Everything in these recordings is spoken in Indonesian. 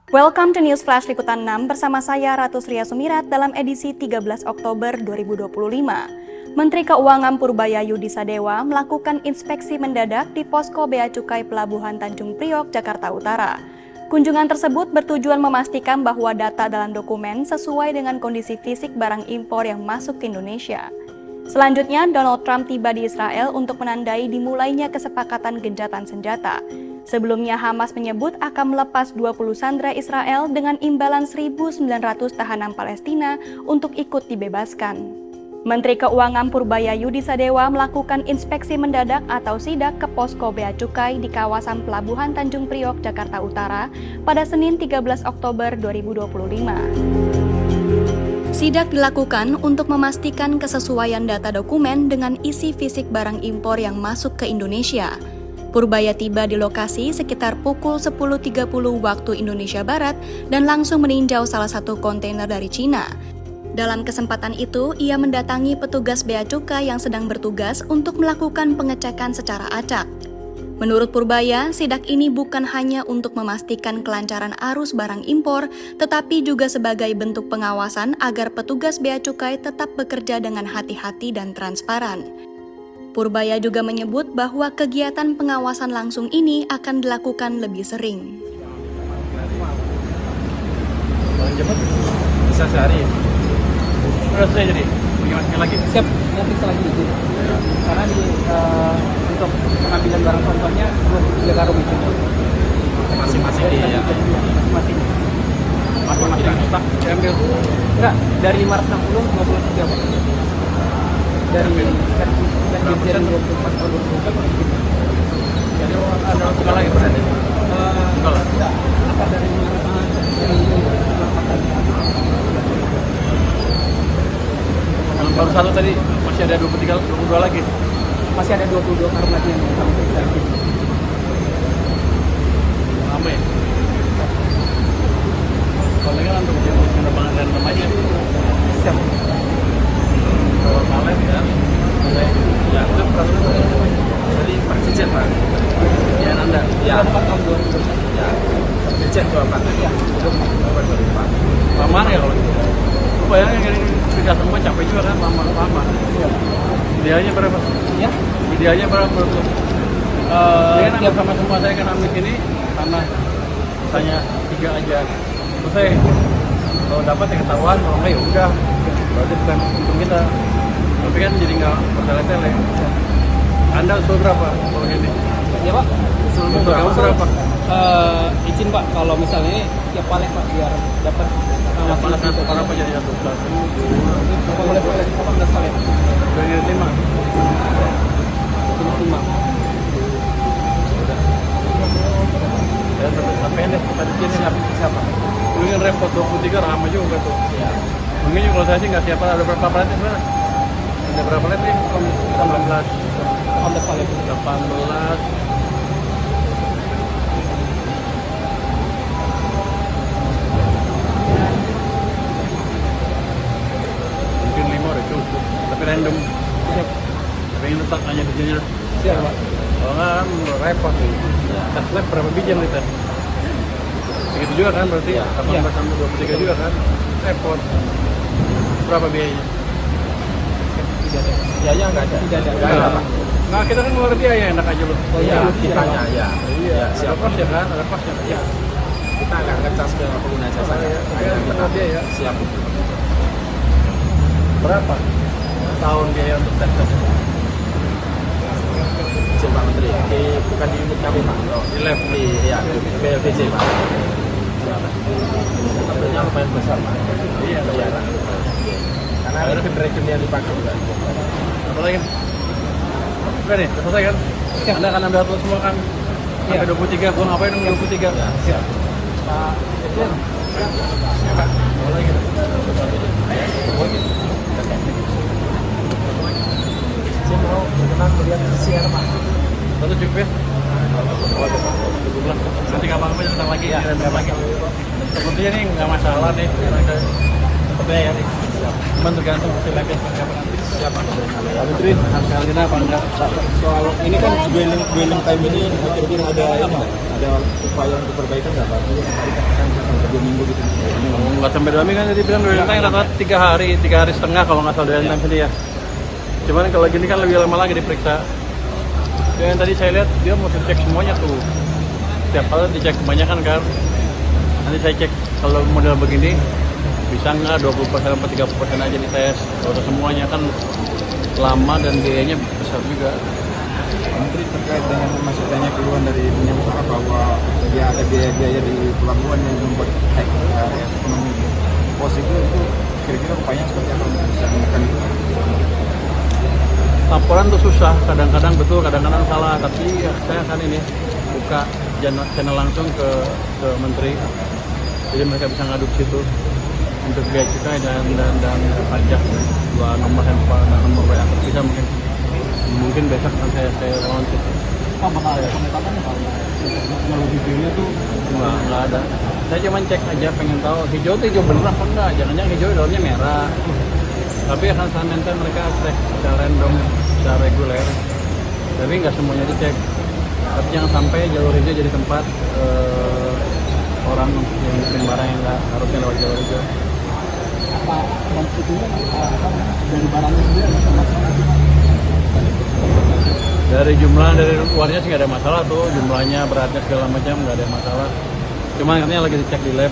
Welcome to News Flash Liputan 6 bersama saya Ratu Sria Sumirat dalam edisi 13 Oktober 2025. Menteri Keuangan Purbaya Yudi Sadewa melakukan inspeksi mendadak di Posko Bea Cukai Pelabuhan Tanjung Priok, Jakarta Utara. Kunjungan tersebut bertujuan memastikan bahwa data dalam dokumen sesuai dengan kondisi fisik barang impor yang masuk ke Indonesia. Selanjutnya, Donald Trump tiba di Israel untuk menandai dimulainya kesepakatan gencatan senjata. Sebelumnya, Hamas menyebut akan melepas 20 sandera Israel dengan imbalan 1.900 tahanan Palestina untuk ikut dibebaskan. Menteri Keuangan Purbaya Yudi Sadewa melakukan inspeksi mendadak atau sidak ke Posko Bea Cukai di kawasan Pelabuhan Tanjung Priok, Jakarta Utara pada Senin 13 Oktober 2025. Sidak dilakukan untuk memastikan kesesuaian data dokumen dengan isi fisik barang impor yang masuk ke Indonesia. Purbaya tiba di lokasi sekitar pukul 10.30 waktu Indonesia Barat dan langsung meninjau salah satu kontainer dari Cina. Dalam kesempatan itu, ia mendatangi petugas Bea Cukai yang sedang bertugas untuk melakukan pengecekan secara acak. Menurut Purbaya, sidak ini bukan hanya untuk memastikan kelancaran arus barang impor, tetapi juga sebagai bentuk pengawasan agar petugas Bea Cukai tetap bekerja dengan hati-hati dan transparan. Purbaya juga menyebut bahwa kegiatan pengawasan langsung ini akan dilakukan lebih sering. Paling cepat bisa sehari. Sudah selesai jadi. Bagaimana lagi? Siap, nanti setelah itu. Karena untuk pengambilan barang contohnya 23 karung itu. Masing-masing ya. Masing-masing Tak diambil. Enggak, dari Maret 60 23 Pak. Dari Dirjen 24 tahun 2024. Jadi ada bukan lagi persennya. Bukan lah. Apa dari Maret Yang baru satu tadi masih ada 22 lagi. masih ada 22 karung lagi yang kami periksa. Lama ya? Kalau kan untuk penerbangan dan namanya. Siap. Kalau malam ya. Ya, itu peraturan dari Pak Dirjen Pak. Ya, Anda. Ya. 4 tahun 2000. Ya. Dirjen itu apa? Ya. Lama ya kalau itu. Bayangin ini tidak semua capek juga kan, lama. Idealnya berapa? Ya. Idealnya berapa? Dia kan sama semua saya kan ambil ini tanah tanya 3 aja. Terus saya kalau dapat ya ketahuan, kalau enggak ya udah. Berarti bukan untung kita. Tapi kan jadi nggak bertele-tele. Anda usul berapa kalau ini? Ya Pak. Usul kamu berapa? Izin Pak, kalau misalnya ini tiap palet Pak biar dapat Ya, panas satu para apa jadi satu? 18 palet. Dari 5. 5. Ya sampai deh tadi sini siapa? Mungkin repot 23 ramai juga tuh. Ya. Mungkin juga kalau saya sih nggak siapa ada berapa palet sebenarnya? Ada berapa palet nih? 18. 18 palet. 18. Mungkin 5 udah cukup. Tapi random. Siap. Tapi yang letak hanya bijinya. Siap Pak. Kalau nggak kan repot nih. Tes lab berapa biji yang dites? Segitu juga kan berarti? Iya. 18 sampai 23 juga kan? Repot. Berapa biayanya? Tidak ada. Biaya nggak ada. Tidak ada. Nggak ada. Nah kita kan ngeluarin biaya enak aja loh. Oh iya, kitanya ya. Iya. Ada kos ya kan? Ada kos ya. Iya. Kita nggak ngecas ke pengguna jasa. Iya. Biaya. Siap. Berapa tahun biaya untuk tes? Izin Pak Menteri, bukan di unit kami Pak. Di lab. Di BLTJ Pak. Tentunya lumayan besar Pak. Iya. Karena regen yang dipakai juga. Apa lagi? Oke nih, udah selesai kan? Anda akan ambil satu semua kan? Sampai 23, gua ngapain dong 23? Ya, siap. Pak Dirjen. Ya Pak. Apa lagi? Saya mau berkenan melihat CR Pak. Satu cukup ya? Cukup lah. Nanti kapan-kapan datang lagi ya, datang lagi. Sepertinya nih nggak masalah nih. Sepertinya ya nih. Cuman tergantung hasil labnya seperti apa nanti. Siapa? Pak Menteri, hasilnya apa enggak? Soal ini kan dwelling time ini akhir-akhir ada upaya untuk perbaikan nggak Pak? nggak sampai 2 minggu kan, jadi bilang dwelling time rata-rata 3 hari setengah kalau nggak salah dwelling time sini ya. Cuman kalau gini kan lebih lama lagi diperiksa. Yang tadi saya lihat dia mau cek semuanya tuh. Setiap kali dicek kebanyakan kan. Nanti saya cek kalau model begini bisa nggak 20% atau 30% aja dites. Kalau semuanya kan lama dan biayanya besar juga. Menteri terkait dengan masuknya keluhan dari dunia usaha bahwa dia ada biaya-biaya di pelabuhan yang membuat ekonomi pos itu kira-kira upaya seperti apa untuk bisa menekan itu? Laporan tuh susah, kadang-kadang betul, kadang-kadang salah. Tapi ya, saya akan ini buka channel langsung ke menteri, jadi mereka bisa ngadu ke situ untuk biaya cukai dan pajak. 2 nomor handphone dan nomor WA bisa mungkin besok akan saya launching. Pak, bakal ada pengetatan Pak? Kalau videonya tuh Nggak ada. Saya cuma cek aja, pengen tahu hijau itu hijau bener apa enggak. Jangan-jangan hijau dalamnya merah. Tapi akan saya maintain mereka cek secara random, secara reguler. Tapi nggak semuanya dicek. Tapi jangan sampai jalur hijau jadi tempat orang yang ngirim barang yang nggak harusnya lewat jalur hijau. apa dan itunya dari barangnya sendiri ada masalah? Dari jumlah dari luarnya sih nggak ada masalah tuh, jumlahnya, beratnya segala macam nggak ada masalah. Cuma katanya lagi dicek di lab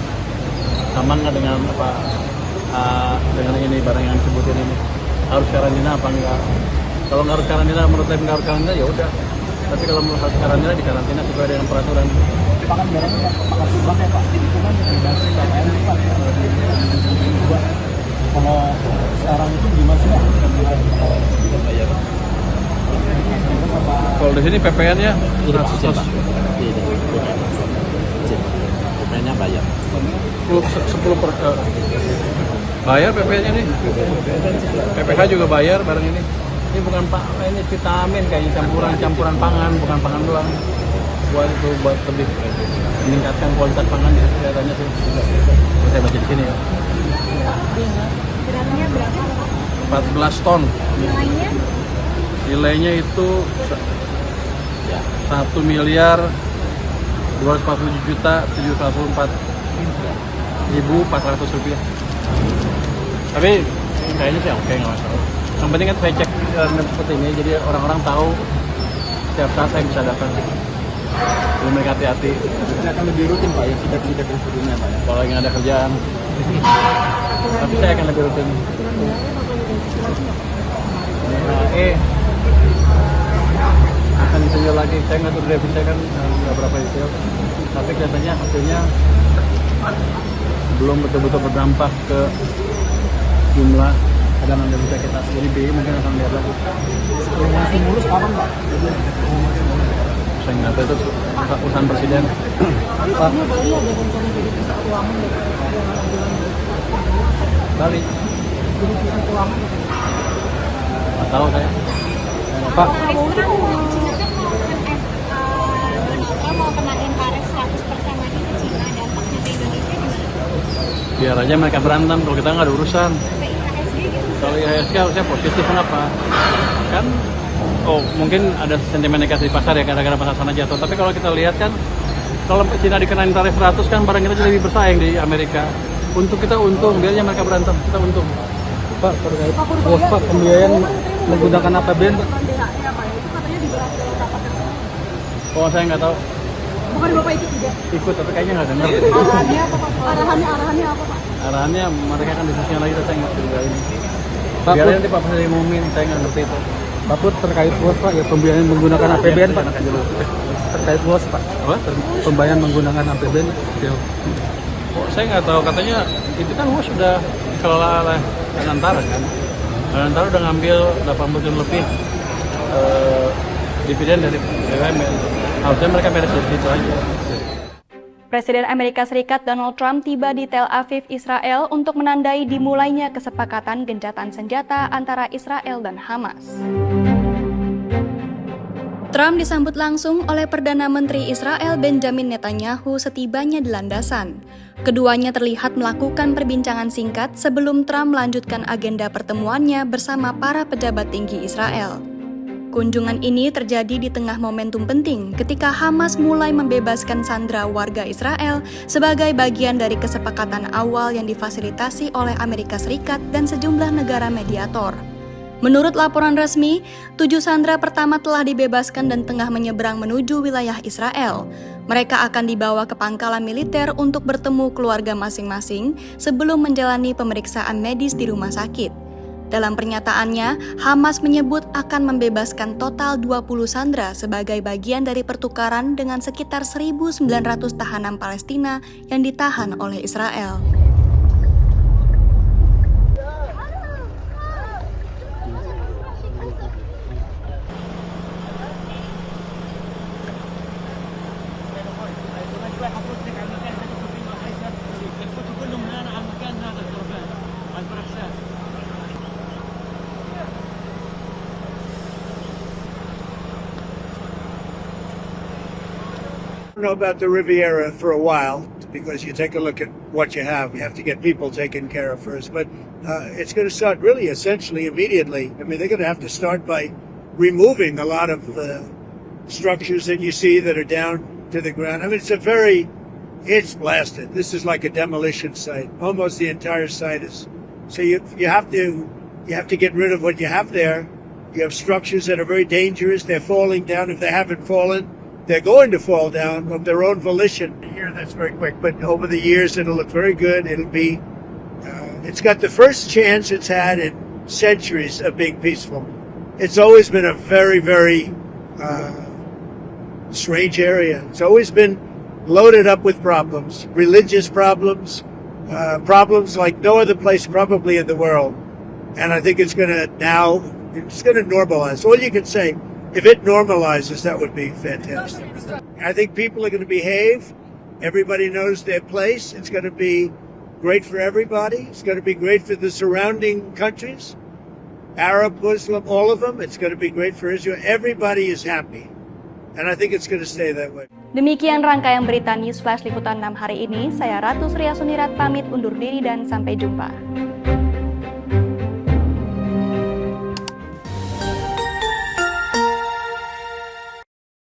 sama nggak dengan apa dengan ini barang yang disebutin ini harus karantina apa enggak. Kalau nggak harus karantina, menurut lab nggak harus karantina ya udah. Tapi kalau menurut harus karantina di karantina sesuai dengan peraturan. Pak kan barangnya Pak Subang ya Pak, itu kan bebas KPM itu Pak. Kalau sekarang itu gimana sih Pak? Kalau di sini PPN-nya 100. PPN-nya bayar. 10 bayar PPN-nya nih. PPH juga bayar barang ini. Ini bukan ini vitamin kayaknya campuran pangan, bukan pangan doang. Buat lebih meningkatkan kualitas pangan ya kelihatannya sih. Saya baca di sini ya. Beratnya berapa? 14 ton. Nilainya? Nilainya itu 1.247.744.400 rupiah. Tapi kayaknya sih oke, nggak masalah. Yang penting kan saya cek seperti ini, jadi orang-orang tahu setiap saat saya bisa datang. Jadi mereka hati-hati. Ini akan lebih rutin Pak ya, sidak-sidak yang sebelumnya Pak ya. Kalau lagi nggak ada kerjaan. Tapi saya akan lebih rutin. Akan detail lagi. Saya nggak tahu review saya kan nggak berapa detail. Tapi kelihatannya hasilnya belum betul-betul berdampak ke jumlah cadangan devisa kita. Jadi BI mungkin akan lihat lagi. Kalau masih mulus kapan Pak? Saya nggak tahu itu urusan presiden. Pak, Bali ada rencana jadi pusat keuangan gitu. Bali. Jadi pusat keuangan. Nggak tahu saya. Pak, Trump Cina kan mau kenain tarif 100% lagi ke Cina, dampaknya ke Indonesia gimana? Biar aja mereka berantem, kalau kita nggak ada urusan. Ke IHSG gitu. Kalau IHSG harusnya positif, kenapa? Kan, mungkin ada sentimen negatif di pasar ya, gara-gara pasar sana jatuh. Tapi kalau kita lihat kan, kalau Cina dikenain tarif 100 kan barang kita jadi lebih bersaing di Amerika. Untuk kita untung, biarnya mereka berantem, kita untung. Pak, terkait Pak pembiayaan menggunakan APBN Pak. Oh, saya nggak tahu. Bukan Bapak ikut juga? Ikut, tapi kayaknya nggak dengar. Arahannya apa Pak? Arahannya apa Pak? Arahannya mereka kan diskusinya lagi, saya nggak juga ini. Pak, Biar nanti Pak Presiden ngumumin, saya nggak ngerti itu. Pak Put terkait bos Pak ya pembiayaan menggunakan APBN Pak. Enak aja dulu. Terkait bos Pak. Apa? Pembayaran menggunakan APBN. Ya. Oh, saya nggak tahu, katanya itu kan UAS sudah dikelola oleh Danantara kan. Danantara udah ngambil 80 triliun lebih dividen dari BUMN. Harusnya mereka beres dari situ aja. Presiden Amerika Serikat Donald Trump tiba di Tel Aviv, Israel untuk menandai dimulainya kesepakatan gencatan senjata antara Israel dan Hamas. Trump disambut langsung oleh Perdana Menteri Israel Benjamin Netanyahu setibanya di landasan. Keduanya terlihat melakukan perbincangan singkat sebelum Trump melanjutkan agenda pertemuannya bersama para pejabat tinggi Israel. Kunjungan ini terjadi di tengah momentum penting ketika Hamas mulai membebaskan sandera warga Israel sebagai bagian dari kesepakatan awal yang difasilitasi oleh Amerika Serikat dan sejumlah negara mediator. Menurut laporan resmi, 7 sandera pertama telah dibebaskan dan tengah menyeberang menuju wilayah Israel. Mereka akan dibawa ke pangkalan militer untuk bertemu keluarga masing-masing sebelum menjalani pemeriksaan medis di rumah sakit. Dalam pernyataannya, Hamas menyebut akan membebaskan total 20 sandera sebagai bagian dari pertukaran dengan sekitar 1.900 tahanan Palestina yang ditahan oleh Israel. I don't know about the Riviera for a while because you take a look at what you have. You have to get people taken care of first, but it's going to start really essentially immediately. I mean, they're going to have to start by removing a lot of the structures that you see that are down to the ground. I mean, it's blasted. This is like a demolition site. Almost the entire site is. So you have to get rid of what you have there. You have structures that are very dangerous. They're falling down. If they haven't fallen, they're going to fall down of their own volition. Here, that's very quick, but over the years, it'll look very good. It'll be, it's got the first chance it's had in centuries of being peaceful. It's always been a very, very strange area. It's always been loaded up with problems, religious problems, problems like no other place probably in the world. And I think it's going to normalize. All you can say, if it normalizes, that would be fantastic. I think people are going to behave. Everybody knows their place. It's going to be great for everybody. It's going to be great for the surrounding countries, Arab, Muslim, all of them. It's going to be great for Israel. Everybody is happy. And I think it's going to stay that way. Demikian rangkaian berita News Flash Liputan 6 hari ini. Saya Ratu Surya Sumirat pamit undur diri dan sampai jumpa.